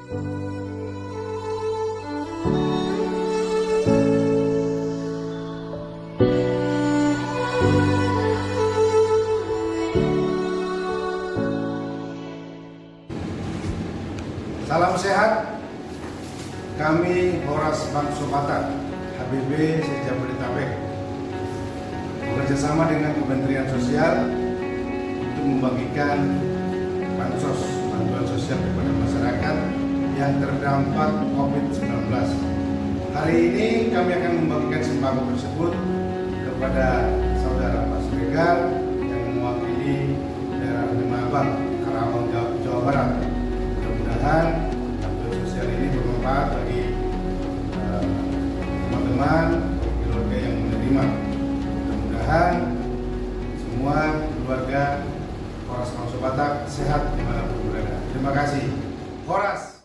Salam sehat, kami Horas Bangso Batak, HBB Sejabodetabek, bekerjasama dengan Kementerian Sosial untuk membagikan bansos, bantuan sosial kepada masyarakat yang terdampak COVID-19. Hari ini kami akan membagikan sembako tersebut kepada saudara Mas Regal yang mewakili daerah Lima Abang, Karawang, Jawa Barat. Mudah-mudahan bantuan sosial ini bermanfaat bagi teman-teman, keluarga yang menerima. Mudah-mudahan semua keluarga Horas Bangso Batak sehat dimanapun berada. Terima kasih. Horas.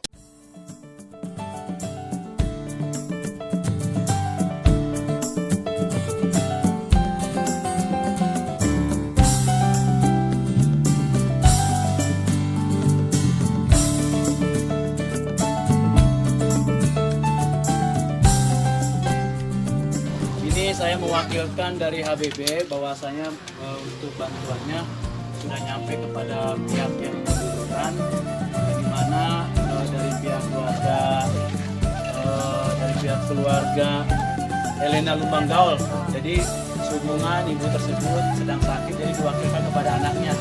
Saya mewakilkan dari HBB bahwasanya untuk bantuannya sudah nyampe kepada pihak yang membutuhkan, di mana dari pihak keluarga Elena Lumbang Gaul. Jadi sehubungan ibu tersebut sedang sakit, jadi diwakilkan kepada anaknya.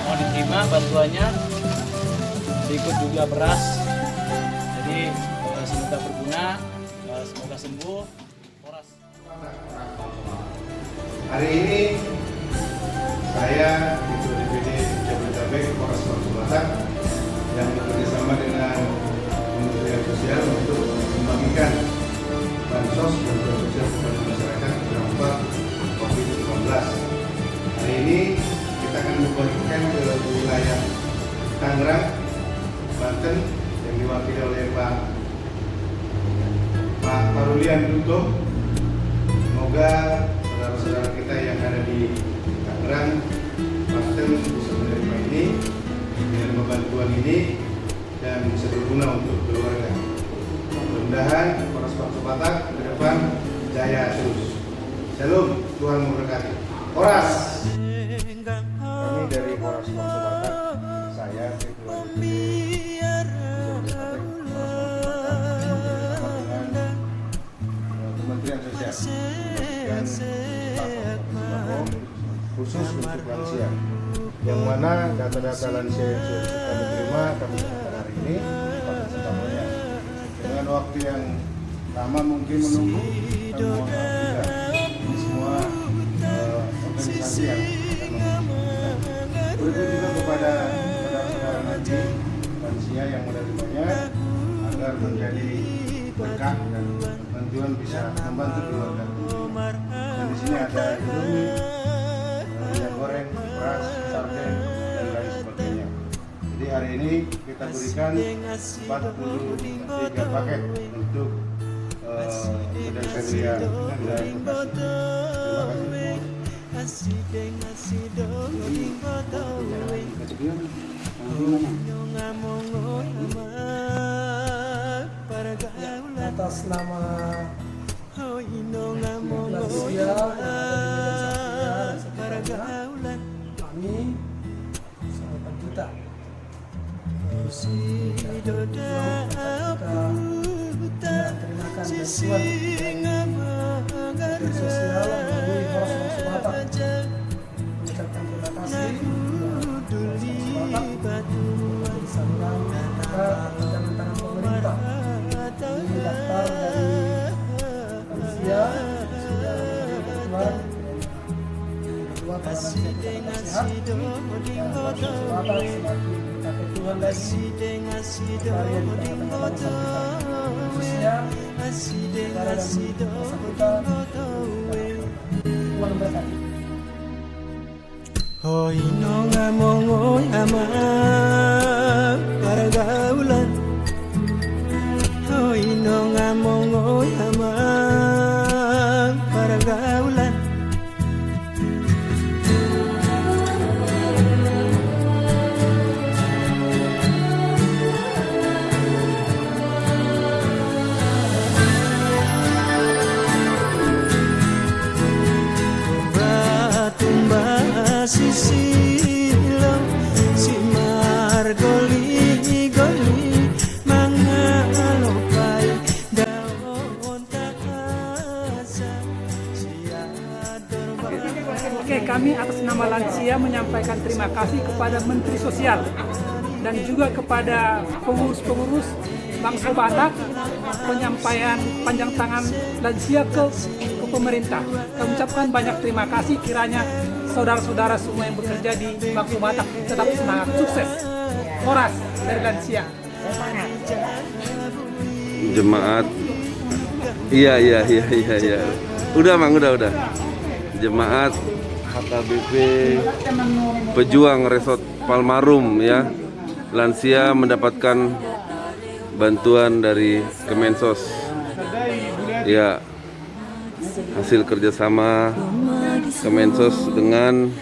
Mau diterima bantuannya, berikut juga beras. Jadi semoga berguna, semoga sembuh. Hari ini saya Ketua DPD Jabodetabek Horas Bangso Batak yang bekerjasama dengan Kementerian Sosial untuk membagikan bansos bantuan sosial kepada masyarakat terdampak COVID-19. Hari ini kita akan membagikan ke wilayah Tangerang, Banten yang diwakili oleh Pak Parulian Duto. Semoga saudara-saudara kita yang ada di Tangerang, Banten bisa menerima ini, menerima bantuan ini, dan bisa berguna untuk keluarga. Mudah-mudahan Horas Bangso Batak ke depan jaya terus. Shalom, Tuhan memberkati. Horas. Kami dari Horas Bangso Batak, saya Ketua DPD Jabodetabek Horas Bangso Batak bersama dengan Kementerian Sosial khusus untuk lansia, yang mana data-data lansia yang sudah kami terima kami sampaikan hari ini pada semuanya. Dengan waktu yang lama mungkin menunggu, kami mohon maaf juga ini semua organisasi yang akan membutuhkan. Berikut juga kepada saudara-saudara nanti lansia yang menerimanya agar menjadi berkah dan bantuan bisa membantu keluarga. Dan di sini ada Indomie, minyak goreng, beras, sarden, dan lain sebagainya. Jadi hari ini kita berikan 43 paket untuk pedestrian wilayah Bekasi. Atas nama lansia kami 8 juta. Kita terimakan bantuan dari sosial melalui Horas Bangso Batak. Mengucapkan terima kasih kepada Horas Bangso Batak bisa mengambil jangan tangan pemerintah ini daftar dari lansia sudah keluar kedua para lansia kita sehat dan Horas Bangso Batak semakin mencapai Tuhan lagi dari yang di tengah-tengah bangsa kita khususnya negara dan bangsa kita. Tuhan memberkati. Hoy no ngamongoy ama paragaulan. Hoy no ngamongoy ama paragaulan. Lansia menyampaikan terima kasih kepada Menteri Sosial dan juga kepada pengurus-pengurus Bangsa Batak penyampaian panjang tangan lansia ke pemerintah. Kami ucapkan banyak terima kasih, kiranya saudara-saudara semua yang bekerja di Bangsa Batak tetap semangat, sukses. Horas dari lansia. Jemaat. Iya. Udah Mang, udah. Jemaat HKBP Pejuang Resort Palmarum ya. Lansia mendapatkan bantuan dari Kemensos. Ya. Hasil kerjasama Kemensos dengan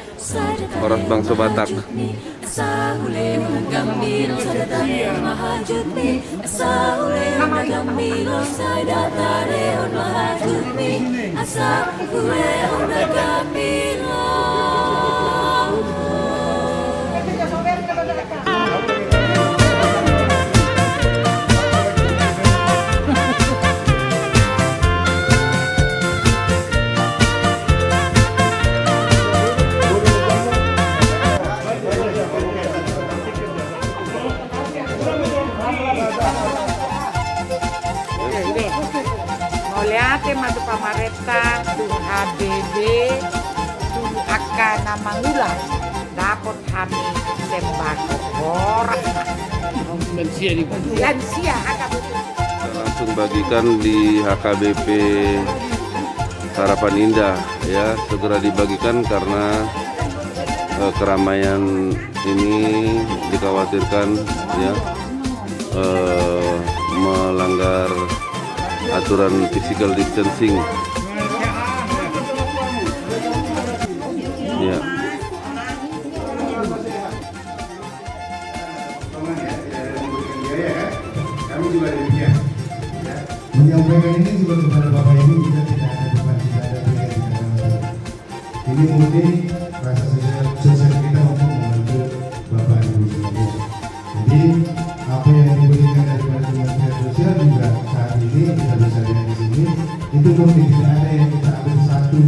Horas Bangsa Batak. Moliate madu pamarenta tu HBB tu akan namangula dapat kami sembako orang lansia Kita langsung bagikan di HKBP Harapan Indah ya, segera dibagikan karena keramaian ini dikhawatirkan ya melanggar aturan physical distancing. Ya. Kami juga demikian. Menyampaikan ini juga kepada Bapak Ibu, kita tidak ada beban, tidak ada biaya di dalam itu. Ini murni rasa sosial kita untuk membantu Bapak Ibu semuanya. Jadi apa yang diberikan daripada Kementerian Sosial juga saat ini kita bisa lihat di sini, itu murni, tidak ada yang kita ambil satu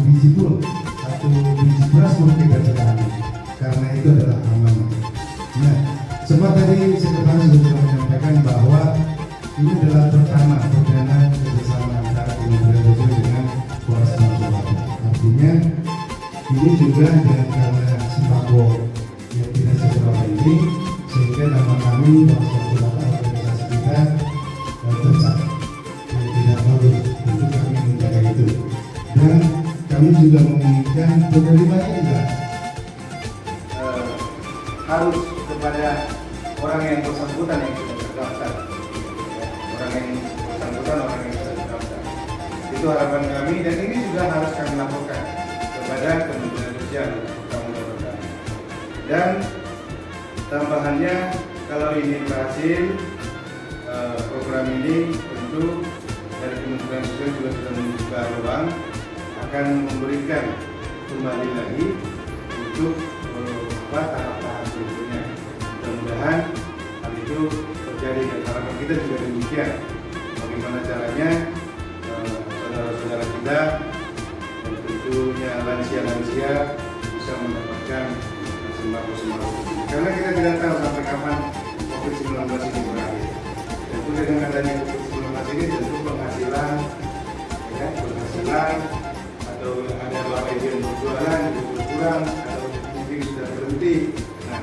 biji pun, satu biji beras pun kita tidak ambil, karena itu adalah amanah. Nah, sempat tadi Sekretaris sudah menyampaikan bahwa ini adalah pertama perdana kerjasama antara Kementerian Sosial dengan Polres Bangsa Batak. Artinya ini juga dengan karena sembako yang tidak seberapa ini, sehingga nama kami Bangsa Batak organisasi kita tercapai yang tidak bagus. Tentu kami menjaga itu, dan kami juga menginginkan penerimanya juga harus kepada orang yang bersangkutan yang sudah terdaftar. Orang yang bersangkutan, orang yang sudah terdaftar. Itu harapan kami, dan ini juga harus kami laporkan kepada Kementerian Sosial. Dan tambahannya, kalau ini berhasil, program ini tentu dari Kementerian Sosial juga sudah membuka ruang, akan memberikan kembali lagi untuk tahap-tahap berikutnya. Mudah-mudahan hal itu terjadi, dan harapan kita juga demikian. Bagaimana caranya saudara-saudara kita, dan tentunya lansia-lansia bisa mendapatkan sembako-sembako. Karena kita tidak tahu sampai kapan COVID-19 ini berakhir. Tentu dengan adanya COVID-19 ini tentu penghasilan atau ada bapak ibu yang berjualan itu berkurang atau mungkin sudah berhenti. Nah,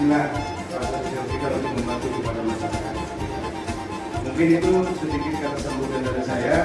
inilah rasa sosial kita untuk membantu kepada masyarakat. Mungkin itu sedikit kata sambutan dari saya.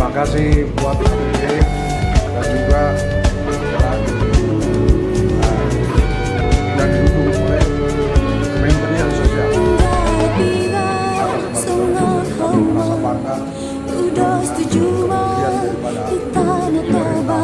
Terima kasih buat HBB dan juga dan didukung oleh Kementerian Sosial. Atas bantuan kami merasa bangga kemudian daripada pemerintah